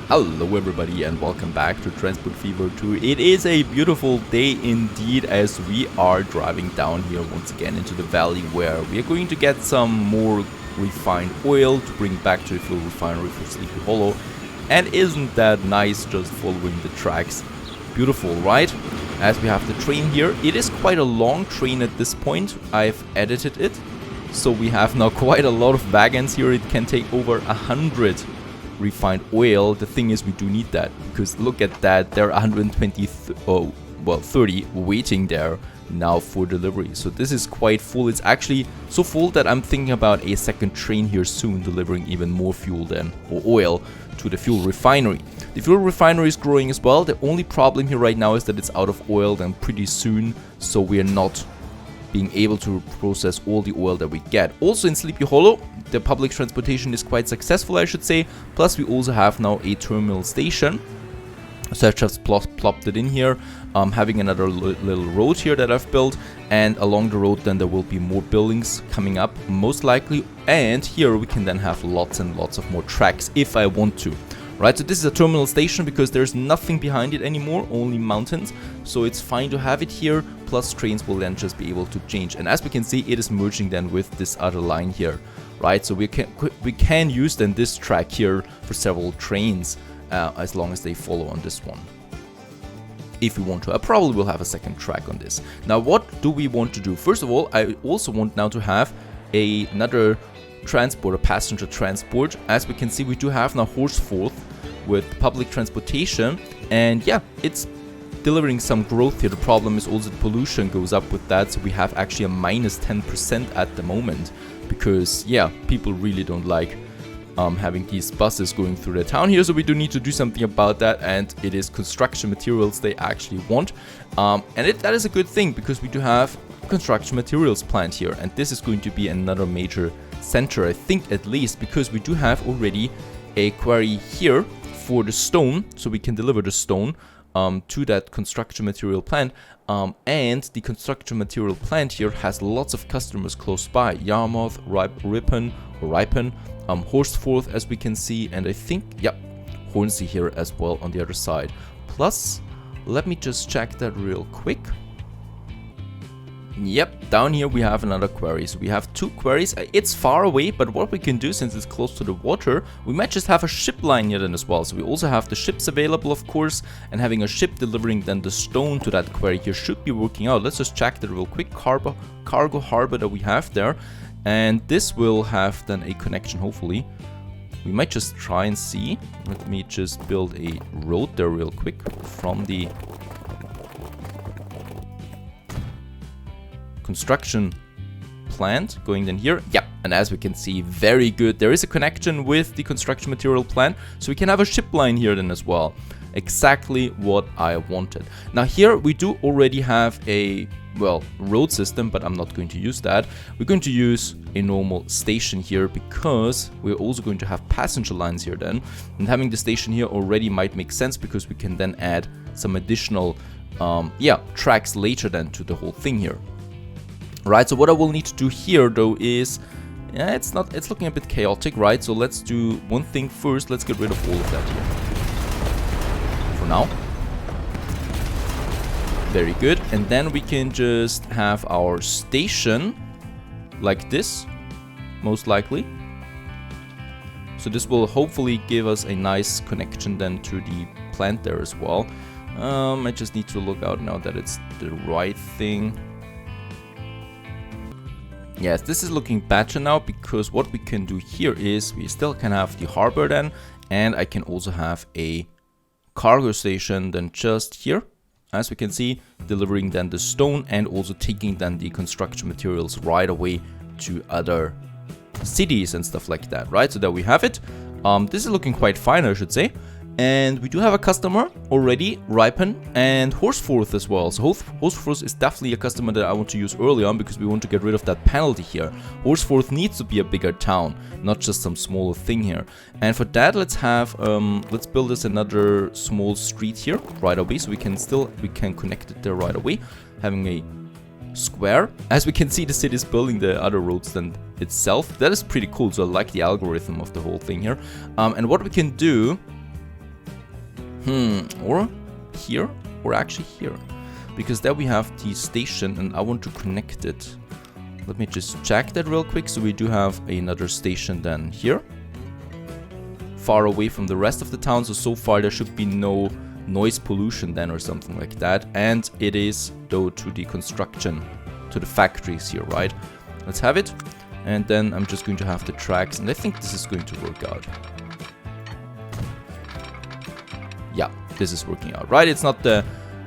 Hello everybody and welcome back to Transport Fever 2. It is a beautiful day indeed as we are driving down here once again into the valley where we are going to get some more refined oil to bring back to the fuel refinery for Sleepy Hollow. And isn't that nice just following the tracks? Beautiful, right? As we have the train here, it is quite a long train at this point. I've edited it, so we have now quite a lot of wagons here. It can take over 100 refined oil. The thing is, we do need that because look at that, there are 120 30 waiting there now for delivery. So this is quite full. It's actually so full that I'm thinking about a second train here soon, delivering even more fuel then, or oil, to the fuel refinery. The fuel refinery is growing as well. The only problem here right now is that it's out of oil then pretty soon, so we are not being able to process all the oil that we get. Also in Sleepy Hollow, the public transportation is quite successful, I should say. Plus we also have now a terminal station. So I've just plopped it in here, having another little road here that I've built, and along the road then there will be more buildings coming up most likely, and here we can then have lots and lots of more tracks if I want to. Right, so this is a terminal station because there's nothing behind it anymore, only mountains, so it's fine to have it here, plus trains will then just be able to change. And as we can see, it is merging then with this other line here, right? So we can use then this track here for several trains, as long as they follow on this one. If we want to, I probably will have a second track on this. Now, what do we want to do? First of all, I also want now to have another transport, a passenger transport. As we can see, we do have now Horsforth with public transportation, and yeah, it's delivering some growth here. The problem is also the pollution goes up with that, so we have actually a minus 10% at the moment because yeah, people really don't like having these buses going through the town here, so we do need to do something about that, and it is construction materials they actually want, and that is a good thing because we do have a construction materials plant here, and this is going to be another major center, I think, at least, because we do have already a quarry here for the stone, so we can deliver the stone to that construction material plant, and the construction material plant here has lots of customers close by: Yarmouth, Ripon, Horsforth, as we can see, and I think, yeah, Hornsey here as well on the other side. Plus, let me just check that real quick. Yep, down here we have another quarry. So we have two quarries. It's far away, but what we can do, since it's close to the water, we might just have a ship line here then as well. So we also have the ships available, of course, and having a ship delivering then the stone to that quarry here should be working out. Let's just check that real quick. Cargo harbor that we have there, and this will have then a connection, hopefully. We might just try and see. Let me just build a road there real quick from the construction plant going in here. Yep, and as we can see, very good. There is a connection with the construction material plant, so we can have a ship line here then as well. Exactly what I wanted. Now here we do already have a, well, road system, but I'm not going to use that. We're going to use a normal station here because we're also going to have passenger lines here then, and having the station here already might make sense because we can then add some additional tracks later then to the whole thing here. Right, so what I will need to do here though is, yeah, it's looking a bit chaotic, right? So let's do one thing first. Let's get rid of all of that here for now. Very good. And then we can just have our station like this, most likely. So this will hopefully give us a nice connection then to the plant there as well. I just need to look out now that it's the right thing. Yes, this is looking better now because what we can do here is we still can have the harbor then, and I can also have a cargo station then just here, as we can see, delivering then the stone and also taking then the construction materials right away to other cities and stuff like that, right? So there we have it. This is looking quite fine, I should say. And we do have a customer already, Ripon and Horsforth as well. So Horsforth is definitely a customer that I want to use early on because we want to get rid of that penalty here. Horsforth needs to be a bigger town, not just some smaller thing here. And for that, let's build us another small street here right away, so we can connect it there right away, having a square. As we can see, the city is building the other roads than itself. That is pretty cool. So I like the algorithm of the whole thing here. And what we can do Or here, or actually here. Because there we have the station and I want to connect it. Let me just check that real quick. So we do have another station then here. Far away from the rest of the town. So far there should be no noise pollution then or something like that. And it is though to the construction, to the factories here, right? Let's have it. And then I'm just going to have the tracks. And I think this is going to work out. Yeah, this is working out, right? It's not the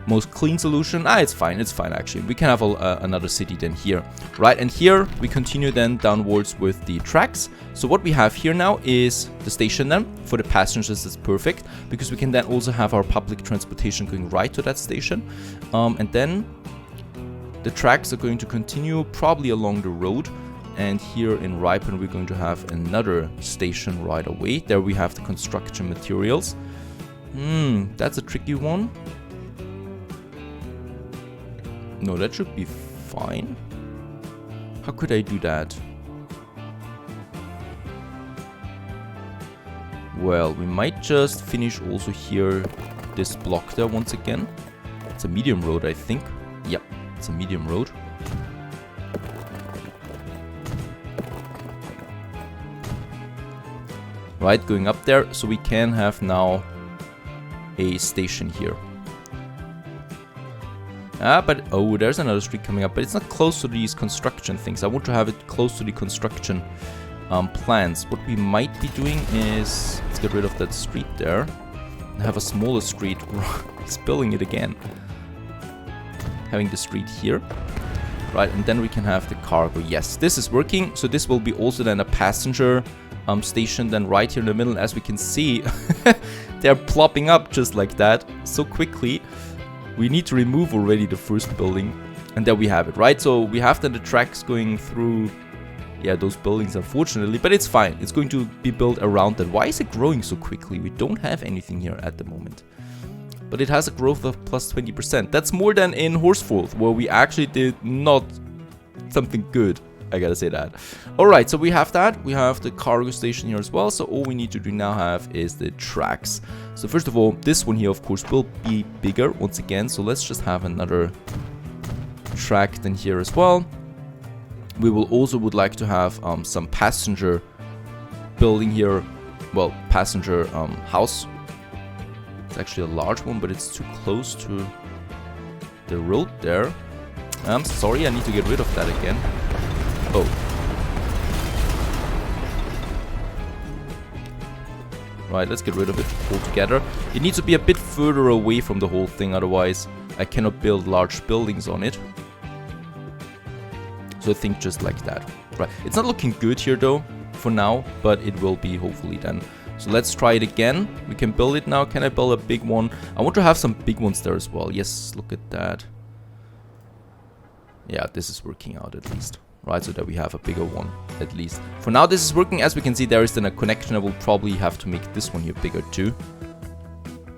most clean solution. It's fine actually. We can have another city then here, right? And here we continue then downwards with the tracks. So what we have here now is the station then. For the passengers, it's perfect because we can then also have our public transportation going right to that station. And then the tracks are going to continue probably along the road. And here in Ripon, we're going to have another station right away. There we have the construction materials. That's a tricky one. No, that should be fine. How could I do that? Well, we might just finish also here this block there once again. It's a medium road, I think. Yep, it's a medium road. Right, going up there, so we can have now a station here. But oh, there's another street coming up, but it's not close to these construction things. I want to have it close to the construction plans. What we might be doing is, let's get rid of that street there and have a smaller street. Spilling it again. Having the street here. Right, and then we can have the cargo. Yes, this is working. So this will be also then a passenger station then right here in the middle. As we can see, they're plopping up just like that so quickly. We need to remove already the first building, and there we have it, right? So we have then the tracks going through, yeah, those buildings, unfortunately, but it's fine. It's going to be built around that. Why is it growing so quickly? We don't have anything here at the moment, but it has a growth of plus 20%. That's more than in Horsforth, where we actually did not something good. I gotta say that. Alright, so we have that. We have the cargo station here as well. So all we need to do now have is the tracks. So first of all, this one here, of course, will be bigger once again. So let's just have another track then here as well. We will also would like to have some passenger building here. Well, passenger house. It's actually a large one, but it's too close to the road there. I'm sorry, I need to get rid of that again. Oh. Right, let's get rid of it altogether. It needs to be a bit further away from the whole thing, otherwise I cannot build large buildings on it. So I think just like that. Right, it's not looking good here though, for now, but it will be hopefully then. So let's try it again. We can build it now. Can I build a big one? I want to have some big ones there as well. Yes, look at that. Yeah, this is working out at least. Right, so that we have a bigger one, at least. For now, this is working. As we can see, there is then a connection. I will probably have to make this one here bigger too.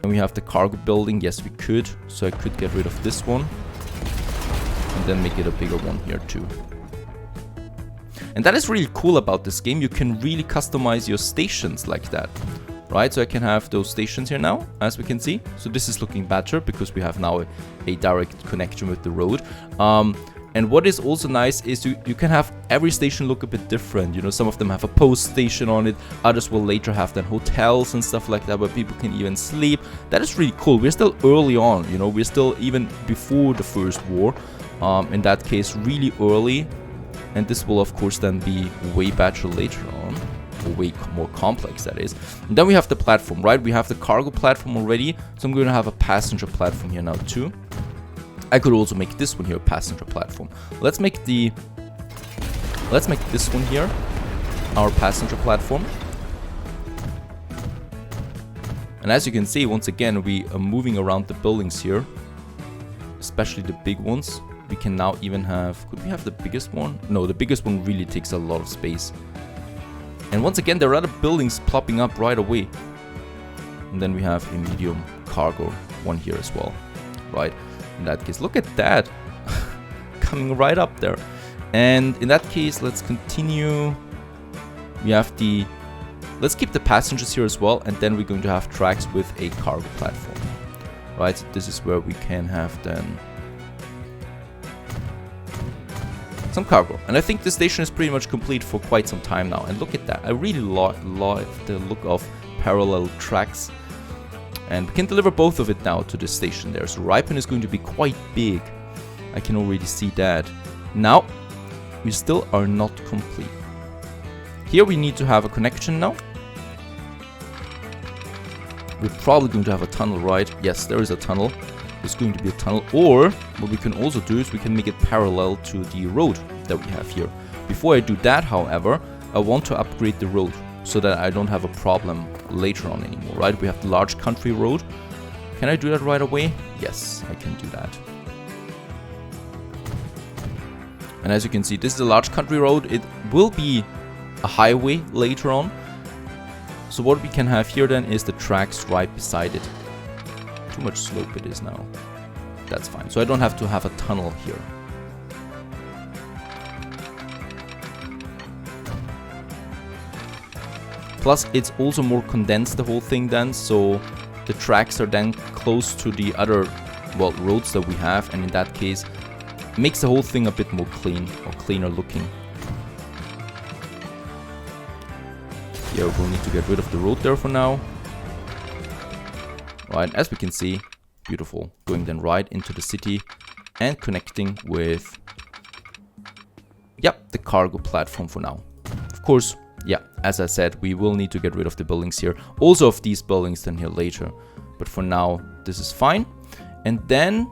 And we have the cargo building. Yes, we could. So I could get rid of this one. And then make it a bigger one here too. And that is really cool about this game. You can really customize your stations like that. Right, so I can have those stations here now, as we can see. So this is looking better because we have now a direct connection with the road. And what is also nice is you can have every station look a bit different. You know, some of them have a post station on it. Others will later have then hotels and stuff like that where people can even sleep. That is really cool. We're still early on, you know, we're still even before the First War. In that case, really early. And this will, of course, then be way better later on. Or way more complex, that is. And then we have the platform, right? We have the cargo platform already. So I'm going to have a passenger platform here now too. I could also make this one here a passenger platform. Let's make this one here our passenger platform. And as you can see, once again, we are moving around the buildings here, especially the big ones. We can now even have, could we have the biggest one? No, the biggest one really takes a lot of space. And once again, there are other buildings plopping up right away. And then we have a medium cargo one here as well, right? In that case, look at that, coming right up there. And in that case, let's continue. We have the let's keep the passengers here as well, and then we're going to have tracks with a cargo platform. Right, so this is where we can have then some cargo. And I think the station is pretty much complete for quite some time now. And look at that. I really love the look of parallel tracks. And we can deliver both of it now to this station there. So Ripon is going to be quite big. I can already see that. Now, we still are not complete. Here we need to have a connection now. We're probably going to have a tunnel, right? Yes, there is a tunnel. There's going to be a tunnel. Or what we can also do is we can make it parallel to the road that we have here. Before I do that, however, I want to upgrade the road so that I don't have a problem later on anymore, right? We have the large country road. Can I do that right away? Yes, I can do that. And as you can see, this is a large country road. It will be a highway later on. So what we can have here then is the tracks right beside it. Too much slope it is now. That's fine. So I don't have to have a tunnel here. Plus it's also more condensed, the whole thing then. So the tracks are then close to the other, well, roads that we have. And in that case, makes the whole thing a bit more clean or cleaner looking. Here we'll need to get rid of the road there for now. Right, as we can see, beautiful. Going then right into the city and connecting with, the cargo platform for now. Of course, as I said, we will need to get rid of the buildings here. Also of these buildings then here later. But for now, this is fine. And then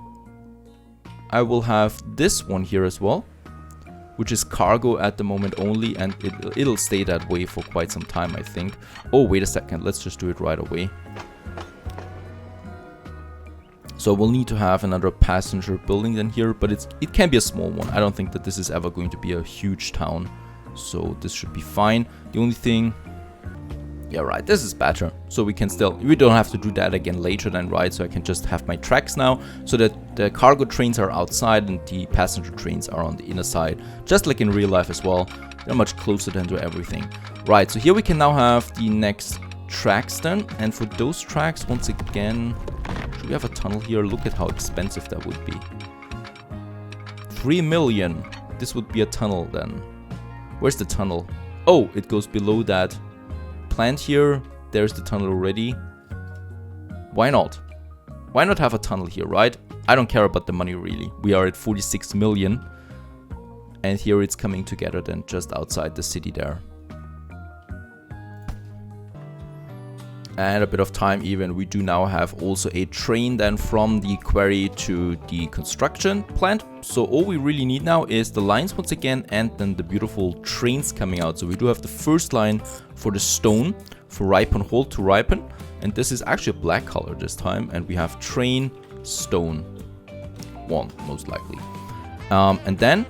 I will have this one here as well, which is cargo at the moment only, and it'll stay that way for quite some time, I think. Oh, wait a second, let's just do it right away. So we'll need to have another passenger building then here, but it can be a small one. I don't think that this is ever going to be a huge town, so this should be fine. The only thing, right, this is better. So we don't have to do that again later then, right? So I can just have my tracks now, so that the cargo trains are outside and the passenger trains are on the inner side, just like in real life as well. They're much closer than to everything. Right, so here we can now have the next tracks then, and for those tracks, once again, should we have a tunnel here? Look at how expensive that would be. 3 million. This would be a tunnel then. Where's the tunnel? Oh, it goes below that plant here. There's the tunnel already. Why not? Why not have a tunnel here, right? I don't care about the money really. We are at 46 million. And here it's coming together then just outside the city there. And a bit of time even, we do now have also a train then from the quarry to the construction plant. So all we really need now is the lines once again, and then the beautiful trains coming out. So we do have the first line for the stone, for Ripon Hall to Ripon. And this is actually a black color this time. And we have train, stone, 1 most likely. And then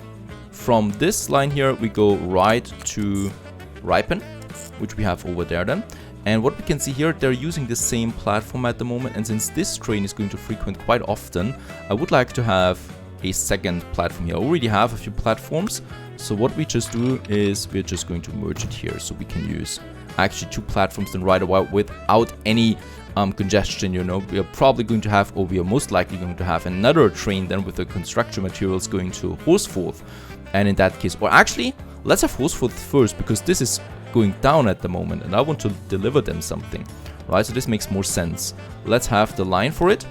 from this line here, we go right to Ripon, which we have over there then. And what we can see here, they're using the same platform at the moment. And since this train is going to frequent quite often, I would like to have a second platform here. I already have a few platforms. So what we just do is we're just going to merge it here. So we can use actually 2 platforms then right away without any congestion, you know. We are probably going to have, or we are most likely going to have another train then with the construction materials going to Horsforth. And in that case, or actually, let's have Horsforth first, because this is going down at the moment and I want to deliver them something, right? So this makes more sense. Let's have the line for it.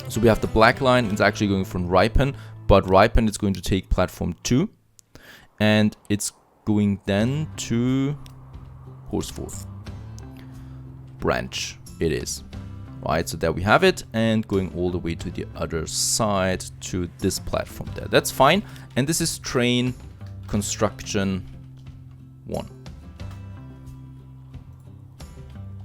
So we have the black line. It's actually going from Ripon, but Ripon is going to take platform 2 and it's going then to Horsforth branch. It is, right? So there we have it, and going all the way to the other side to this platform there. That's fine. And this is train construction 1.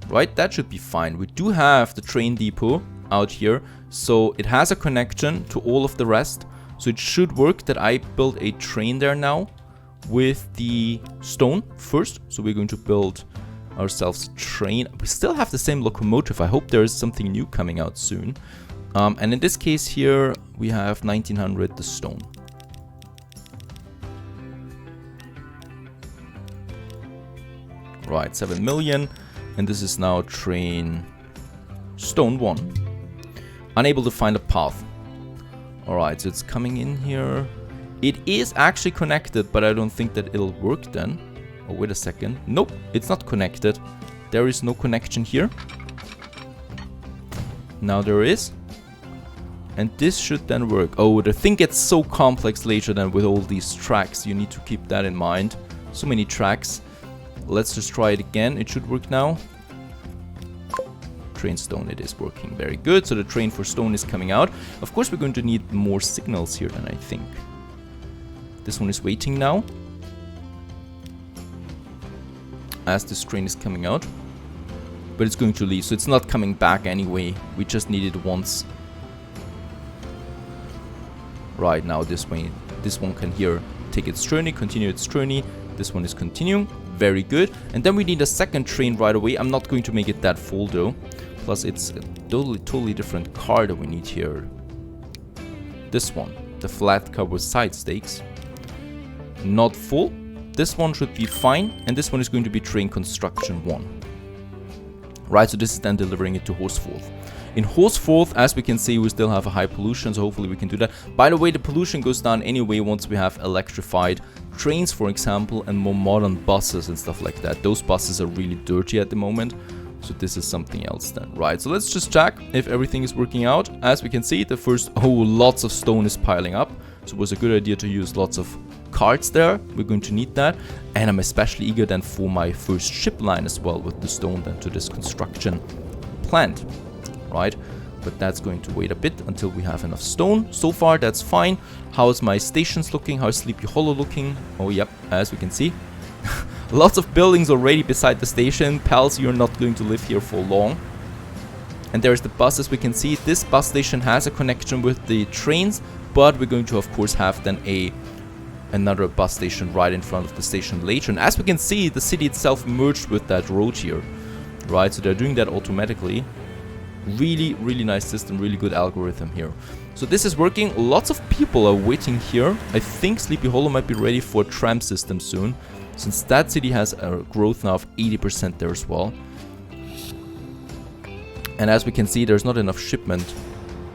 Right, that should be fine. We do have the train depot out here, so it has a connection to all of the rest. So it should work that I build a train there now with the stone first. So we're going to build ourselves a train. We still have the same locomotive. I hope there is something new coming out soon. And in this case here, we have 1900 the stone. Right, 7 million. And this is now train stone 1. Unable to find a path. Alright, so it's coming in here. It is actually connected, but I don't think that it'll work then. Oh, wait a second. Nope, it's not connected. There is no connection here. Now there is. And this should then work. Oh, the thing gets so complex later then with all these tracks. You need to keep that in mind. So many tracks. Let's just try it again. It should work now. Train stone, it is working very good. So the train for stone is coming out. Of course, we're going to need more signals here then, I think. This one is waiting now. As this train is coming out. But it's going to leave, so it's not coming back anyway. We just need it once. Right now, this one can here take its journey, continue its journey. This one is continuing. Very good. And then we need a second train right away. I'm not going to make it that full though. Plus it's a totally different car that we need here. This one, the flat car with side stakes. Not full. This one should be fine. And this one is going to be train construction 1. Right, so this is then delivering it to Horsforth. In Horsforth, as we can see, we still have a high pollution, so hopefully we can do that. By the way, the pollution goes down anyway once we have electrified trains, for example, and more modern buses and stuff like that. Those buses are really dirty at the moment, so this is something else then. Right, so let's just check if everything is working out. As we can see, the first, lots of stone is piling up, so it was a good idea to use lots of carts there. We're going to need that, and I'm especially eager then for my first ship line as well with the stone then to this construction plant. Right, but that's going to wait a bit until we have enough stone. So far that's fine. How's my stations looking? How's Sleepy Hollow looking? Oh yep, as we can see, lots of buildings already beside the station. Pals, you're not going to live here for long. And there's the bus. As we can see, this bus station has a connection with the trains, but we're going to of course have then another bus station right in front of the station later. And as we can see, the city itself merged with that road here. Right, so they're doing that automatically. Really nice system, really good algorithm here. So this is working. Lots of people are waiting here. I think Sleepy Hollow might be ready for a tram system soon, since that city has a growth now of 80% there as well. And as we can see, there's not enough shipment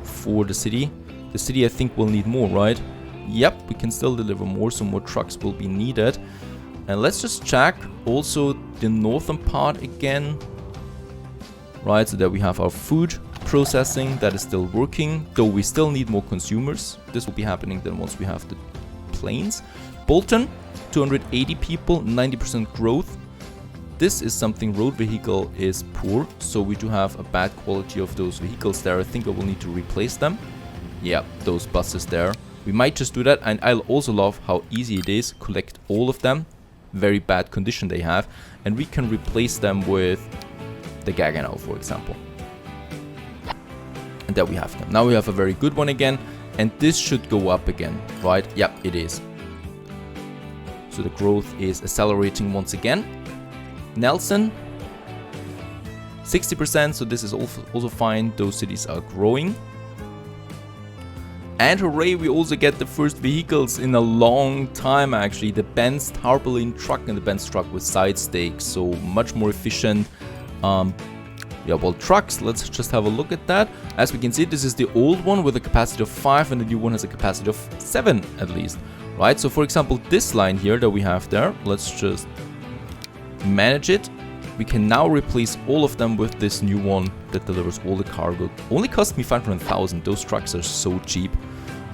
for the city. The city, I think, will need more, right? Yep, we can still deliver more, so more trucks will be needed. And let's just check also the northern part again. Right, so that we have our food processing that is still working, though we still need more consumers. This will be happening then once we have the planes. Bolton, 280 people, 90% growth. This is something. Road vehicle is poor, so we do have a bad quality of those vehicles there. I think I will need to replace them. Yeah, those buses there. We might just do that, and I also love how easy it is. Collect all of them. Very bad condition they have, and we can replace them with the Gaggenau, for example. And there we have them. Now we have a very good one again, and this should go up again, right? Yep, it is. So the growth is accelerating once again. Nelson, 60%, so this is also fine. Those cities are growing. And hooray, we also get the first vehicles in a long time actually. The Benz tarpaulin truck and the Benz truck with side stakes, so much more efficient. Yeah, well, trucks, let's just have a look at that. As we can see, this is the old one with a capacity of 5, and the new one has a capacity of 7 at least, right? So for example, this line here that we have there, let's just manage it. We can now replace all of them with this new one that delivers all the cargo. Only cost me 500,000. Those trucks are so cheap.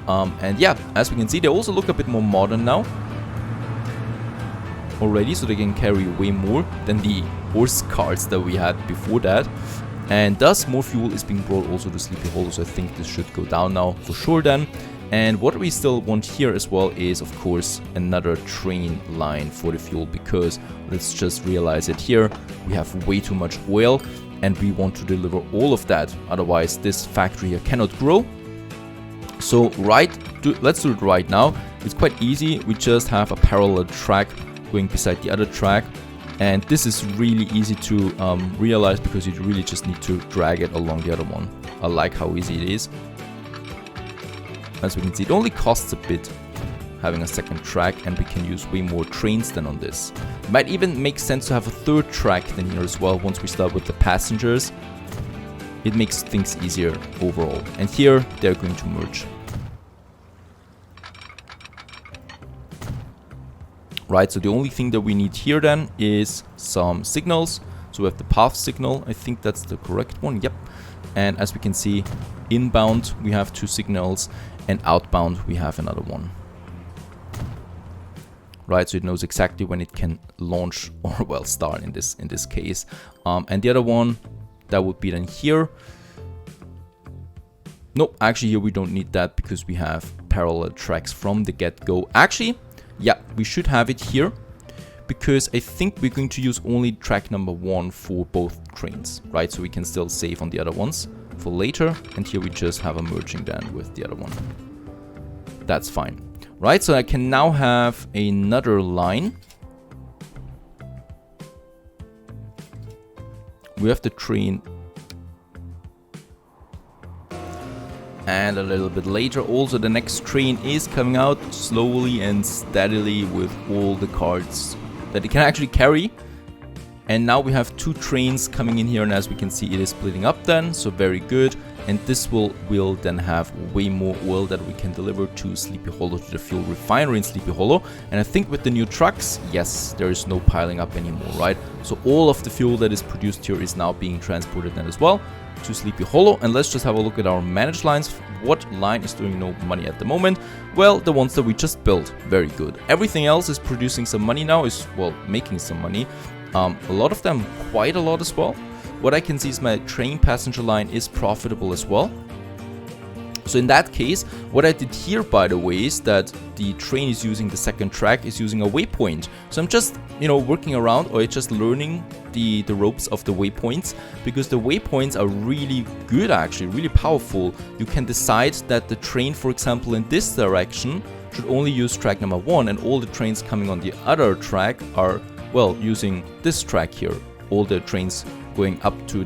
And yeah, as we can see, they also look a bit more modern now already, so they can carry way more than the horse carts that we had before that. And thus more fuel is being brought also to Sleepy Hollow, so I think this should go down now for sure then. And what we still want here as well is, of course, another train line for the fuel, because let's just realize it here, we have way too much oil and we want to deliver all of that, otherwise this factory here cannot grow. So let's do it right now. It's quite easy. We just have a parallel track going beside the other track, and this is really easy to realize, because you really just need to drag it along the other one. I like how easy it is. As we can see, it only costs a bit, having a second track, and we can use way more trains than on this. It might even make sense to have a third track than here as well once we start with the passengers. It makes things easier overall. And here they're going to merge. Right, so the only thing that we need here then is some signals. So we have the path signal, I think that's the correct one, yep. And as we can see, inbound we have 2 signals, and outbound we have another one. Right, so it knows exactly when it can launch, or well, start in this case. And the other one, that would be then here. Nope, actually here we don't need that because we have parallel tracks from the get-go. Actually, yeah, we should have it here, because I think we're going to use only track number 1 for both trains, right? So we can still save on the other ones for later, and here we just have a merging then with the other one. That's fine, right? So I can now have another line. We have the train. And a little bit later also the next train is coming out slowly and steadily with all the carts that it can actually carry. And now we have 2 trains coming in here, and as we can see it is splitting up then, so very good. And this will then have way more oil that we can deliver to Sleepy Hollow, to the fuel refinery in Sleepy Hollow. And I think with the new trucks, yes, there is no piling up anymore, right? So all of the fuel that is produced here is now being transported then as well to Sleepy Hollow. And let's just have a look at our managed lines. What line is doing no money at the moment? Well, the ones that we just built, very good. Everything else is producing some money now, is, well, making some money. A lot of them, quite a lot as well. What I can see is my train passenger line is profitable as well. So in that case, what I did here, by the way, is that the train is using the second track, is using a waypoint. So I'm just, working around, or just learning the ropes of the waypoints, because the waypoints are really good, actually, really powerful. You can decide that the train, for example, in this direction should only use track number 1, and all the trains coming on the other track are, well, using this track here. All the trains going up to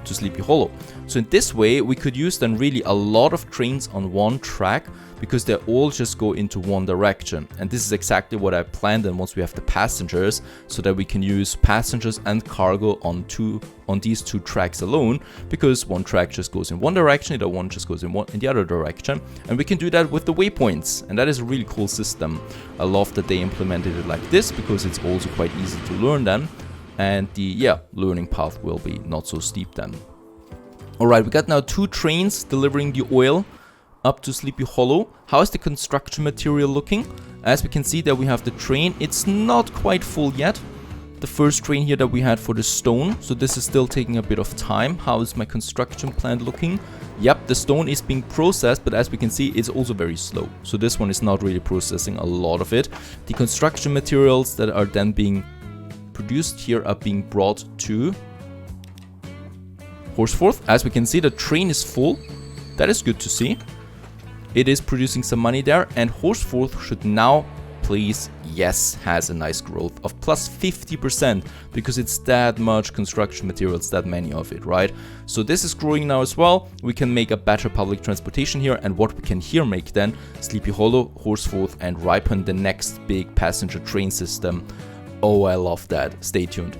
Sleepy Hollow. So in this way we could use then really a lot of trains on one track, because they all just go into one direction. And this is exactly what I planned, and once we have the passengers, so that we can use passengers and cargo on these 2 tracks alone, because one track just goes in one direction, the other one just goes in the other direction. And we can do that with the waypoints, and that is a really cool system. I love that they implemented it like this, because it's also quite easy to learn then. And the learning path will be not so steep then. Alright, we got now 2 trains delivering the oil up to Sleepy Hollow. How is the construction material looking? As we can see that we have the train, it's not quite full yet. The first train here that we had for the stone, so this is still taking a bit of time. How is my construction plant looking? Yep, the stone is being processed, but as we can see, it's also very slow. So this one is not really processing a lot of it. The construction materials that are then being produced here are being brought to Horsforth. As we can see, the train is full. That is good to see. It is producing some money there, and Horsforth should now, please, yes, has a nice growth of plus 50%, because it's that much construction materials, that many of it, right? So this is growing now as well. We can make a better public transportation here, and what we can here make then, Sleepy Hollow, Horsforth, and ripen the next big passenger train system. Oh, I love that. Stay tuned.